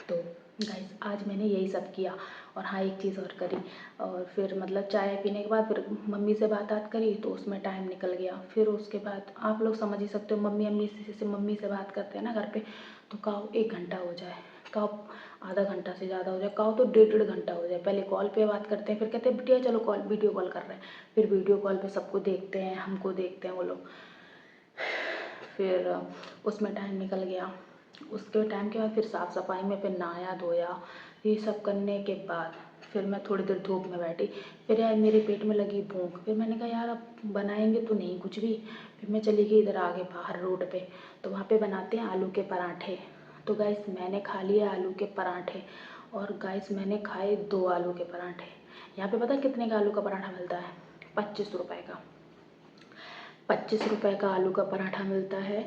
तो गाइस आज मैंने यही सब किया। और हाँ एक चीज़ और करी, और फिर मतलब चाय पीने के बाद फिर मम्मी से बात करी तो उसमें टाइम निकल गया। फिर उसके बाद आप लोग समझ ही सकते हो, मम्मी से बात करते हैं ना घर पे, तो कहो 1 घंटा हो जाए, कहो आधा घंटा से ज़्यादा हो जाए, कहो तो 1.5 घंटा हो जाए। पहले कॉल पे बात करते हैं, फिर कहते हैं बिटिया चलो वीडियो कॉल कर रहे हैं, फिर वीडियो कॉल पे सबको देखते हैं, हमको देखते हैं वो लोग। फिर उसमें टाइम निकल गया। उसके टाइम के बाद फिर साफ़ सफाई में फिर नहाया धोया, ये सब करने के बाद फिर मैं थोड़ी देर धूप में बैठी। फिर यार मेरे पेट में लगी भूख, फिर मैंने कहा यार अब बनाएंगे तो नहीं कुछ भी। फिर मैं चली गई इधर आगे बाहर रोड पे, तो वहाँ पे बनाते हैं आलू के पराठे। तो गाइस मैंने खा लिए आलू के पराठे, और गाइस मैंने खाए 2 आलू के पराठे। यहाँ पे पता है कितने का आलू का पराठा मिलता है? 25 रुपये का। 25 रुपये का आलू का पराठा मिलता है।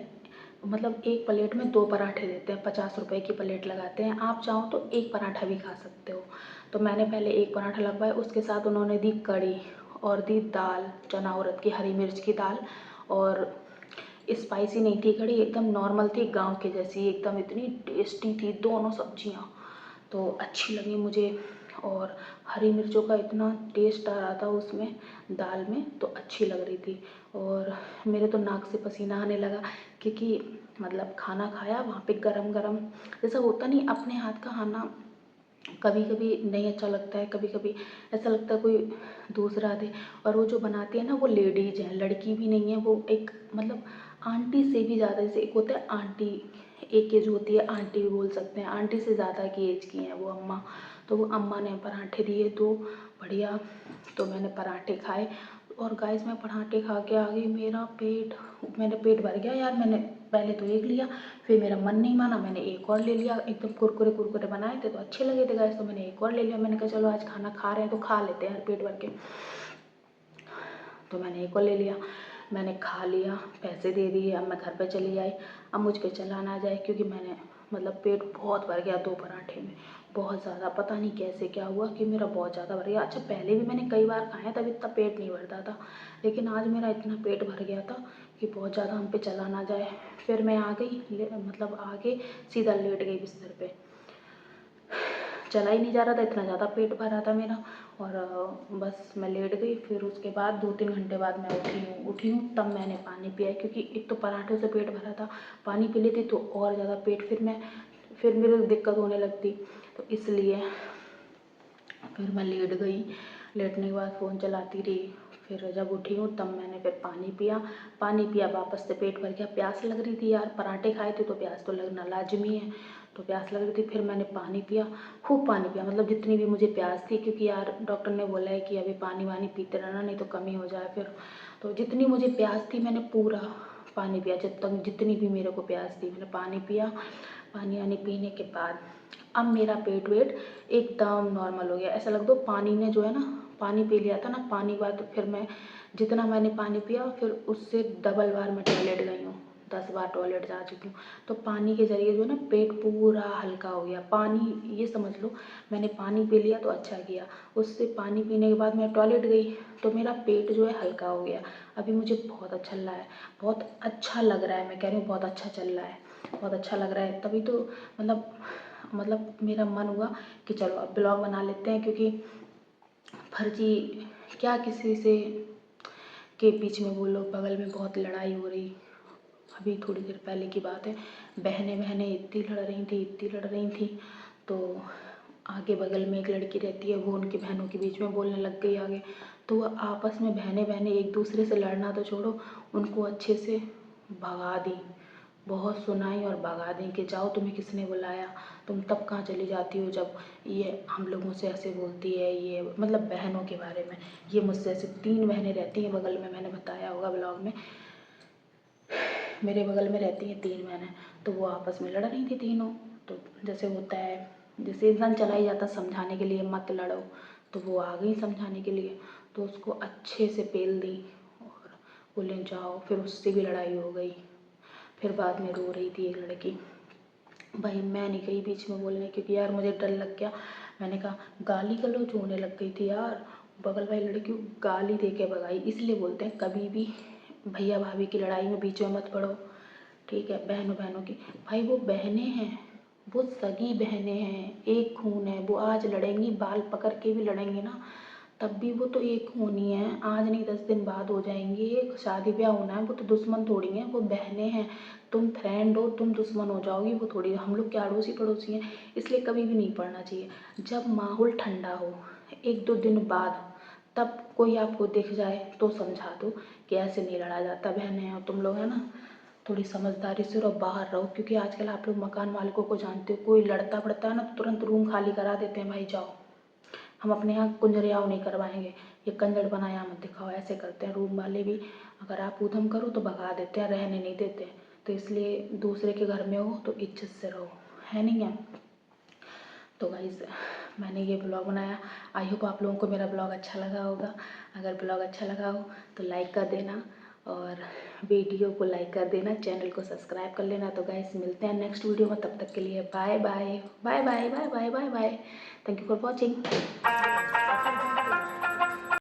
मतलब एक प्लेट में 2 पराठे देते हैं, 50 रुपये की प्लेट लगाते हैं। आप चाहो तो एक पराठा भी खा सकते हो। तो मैंने पहले एक पराठा लगवाया, उसके साथ उन्होंने दी कड़ी और दी दाल, चना उड़द की हरी मिर्च की दाल। और स्पाइसी नहीं थी कड़ी, एकदम नॉर्मल थी, गांव के जैसी एकदम, इतनी टेस्टी थी दोनों सब्जियां, तो अच्छी लगी मुझे। और हरी मिर्चों का इतना टेस्ट आ रहा था उसमें दाल में, तो अच्छी लग रही थी। और मेरे तो नाक से पसीना आने लगा, क्योंकि मतलब खाना खाया वहाँ पे गरम गरम। जैसा होता नहीं अपने हाथ का खाना कभी कभी नहीं अच्छा लगता है, कभी कभी ऐसा लगता है कोई दूसरा दे। और वो जो बनाती है ना वो लेडीज है, लड़की भी नहीं है, वो एक मतलब आंटी से भी ज़्यादा, जैसे एक होता है आंटी, एक एज होती है आंटी भी बोल सकते हैं, आंटी से ज़्यादा की एज की हैं वो अम्मा। तो वो अम्मा ने पराठे दिए तो बढ़िया, तो मैंने पराठे खाए। और गाइस मैं पराठे खा के आ गई, मेरा पेट भर गया यार। मैंने पहले तो एक लिया, फिर मेरा मन नहीं माना, मैंने एक और ले लिया। एकदम कुरकुरे कुरकुरे बनाए थे तो अच्छे लगे थे गाइस, तो मैंने एक और ले लिया। मैंने कहा चलो आज खाना खा रहे हैं तो खा लेते हैं यार पेट भर के, तो मैंने एक और ले लिया। मैंने खा लिया, पैसे दे दिए, अब मैं घर पे चली आई। अब मुझ पे चला ना जाए क्योंकि मैंने मतलब पेट बहुत भर गया 2 पराठे में, बहुत ज़्यादा। पता नहीं कैसे क्या हुआ कि मेरा बहुत ज़्यादा भर गया। अच्छा पहले भी मैंने कई बार खाया तब इतना पेट नहीं भरता था, लेकिन आज मेरा इतना पेट भर गया था कि बहुत ज़्यादा हम पे चला ना जाए। फिर मैं आ गई, मतलब आके सीधा लेट गई बिस्तर पे। चला ही नहीं जा रहा था, इतना ज़्यादा पेट भरा था मेरा। और बस मैं लेट गई। फिर उसके बाद 2-3 घंटे बाद मैं उठी हूँ तब मैंने पानी पिया, क्योंकि एक तो पराठों से पेट भरा था, पानी पी लेती तो और ज़्यादा पेट फिर मेरे को दिक्कत होने लगती, तो इसलिए फिर मैं लेट गई। लेटने के बाद फ़ोन चलाती रही। फिर जब उठी हूँ तब मैंने फिर पानी पिया, वापस से पेट भर गया। प्यास लग रही थी यार, पराठे खाए थे तो प्यास तो लगना लाजमी है, तो प्यास लग रही थी। फिर मैंने पानी पिया, खूब पानी पिया, मतलब जितनी भी मुझे प्यास थी, क्योंकि यार डॉक्टर ने बोला है कि अभी पानी वानी पीते रहना नहीं तो कमी हो जाए फिर। तो जितनी मुझे प्यास थी मैंने पूरा पानी पिया, जब तक जितनी भी मेरे को प्यास थी मैंने पानी पिया। पानी वानी पीने के बाद अब मेरा पेट वेट एकदम नॉर्मल हो गया। ऐसा लग दो पानी ने जो है ना, पानी पी लिया था ना, पानी के बाद फिर मैं जितना मैंने पानी पिया फिर उससे डबल बार मैं टॉयलेट गई हूँ, 10 बार टॉयलेट जा चुकी हूँ। तो पानी के ज़रिए जो है ना पेट पूरा हल्का हो गया। पानी ये समझ लो, मैंने पानी पी लिया तो अच्छा किया, उससे पानी पीने के बाद मैं टॉयलेट गई तो मेरा पेट जो है हल्का हो गया। अभी मुझे बहुत अच्छा लग रहा है, बहुत अच्छा लग रहा है, मैं कह रही हूँ बहुत अच्छा चल रहा है, बहुत अच्छा लग रहा है। तभी तो मतलब मेरा मन हुआ कि चलो अब ब्लॉग बना लेते हैं, क्योंकि फर्जी क्या किसी से के बीच में वो लोग बगल में बहुत लड़ाई हो रही। अभी थोड़ी देर पहले की बात है, बहनें इतनी लड़ रही थी। तो आगे बगल में एक लड़की रहती है, वो उनकी बहनों के बीच में बोलने लग गई आगे। तो वो आपस में बहनें एक दूसरे से लड़ना तो छोड़ो, उनको अच्छे से भगा दी, बहुत सुनाई और भगा दी कि जाओ तुम्हें किसने बुलाया, तुम तब कहाँ चली जाती हो जब ये हम लोगों से ऐसे बोलती है। ये मतलब बहनों के बारे में, ये मुझसे ऐसे 3 बहनें रहती हैं बगल में, मैंने बताया होगा ब्लॉग में, मेरे बगल में रहती हैं 3 बहनें। तो वो आपस में लड़ रही थी तीनों। तो जैसे होता है, जैसे इंसान चला ही जाता समझाने के लिए मत लड़ो, तो वो आ गई समझाने के लिए, तो उसको अच्छे से पेल दी और बोले जाओ। फिर उससे भी लड़ाई हो गई। फिर बाद में रो रही थी एक लड़की, भाई मैं नहीं गई बीच में बोलने, क्योंकि यार मुझे डर लग गया। मैंने कहा गाली गलौज होने लग गई थी यार, बगल वाली लड़की को गाली दे के भगाई। इसलिए बोलते हैं कभी भी भैया भाभी की लड़ाई में बीच में मत पड़ो, ठीक है। बहनों बहनों की, भाई वो बहनें हैं, वो सगी बहनें हैं, एक खून है। वो आज लड़ेंगी, बाल पकड़ के भी लड़ेंगी ना, तब भी वो तो एक होनी है। आज नहीं 10 दिन बाद हो जाएंगे, शादी ब्याह होना है, वो तो दुश्मन थोड़ी हैं, वो बहनें हैं। तुम फ्रेंड हो, तुम दुश्मन हो जाओगी, वो थोड़ी। हम लोग क्या अड़ोसी पड़ोसी हैं, इसलिए कभी भी नहीं पड़ना चाहिए। जब माहौल ठंडा हो 1-2 दिन बाद, तब कोई आपको दिख जाए तो समझा दो कि ऐसे नहीं लड़ा जाता। बहनें हैं और तुम लोग हैं ना, थोड़ी समझदारी से रहो, बाहर रहो, क्योंकि आजकल आप लोग मकान मालिकों को जानते हो, कोई लड़ता पड़ता है ना तो तुरंत रूम खाली करा देते हैं, भाई जाओ, हम अपने यहाँ कुंजरियाव नहीं करवाएंगे, ये कंजर बना यहाँ मत दिखाओ, ऐसे करते हैं रूम वाले भी। अगर आप ऊधम करो तो भगा देते हैं, रहने नहीं देते हैं। तो इसलिए दूसरे के घर में हो तो इज्जत से रहो, है नहीं है। तो गाइस मैंने ये ब्लॉग बनाया, आई होप आप लोगों को मेरा ब्लॉग अच्छा लगा होगा। अगर ब्लॉग अच्छा लगा हो तो लाइक कर देना, और वीडियो को लाइक कर देना, चैनल को सब्सक्राइब कर लेना। तो गाइस मिलते हैं नेक्स्ट वीडियो में, तब तक के लिए bye bye bye bye bye bye bye bye. Thank you for watching.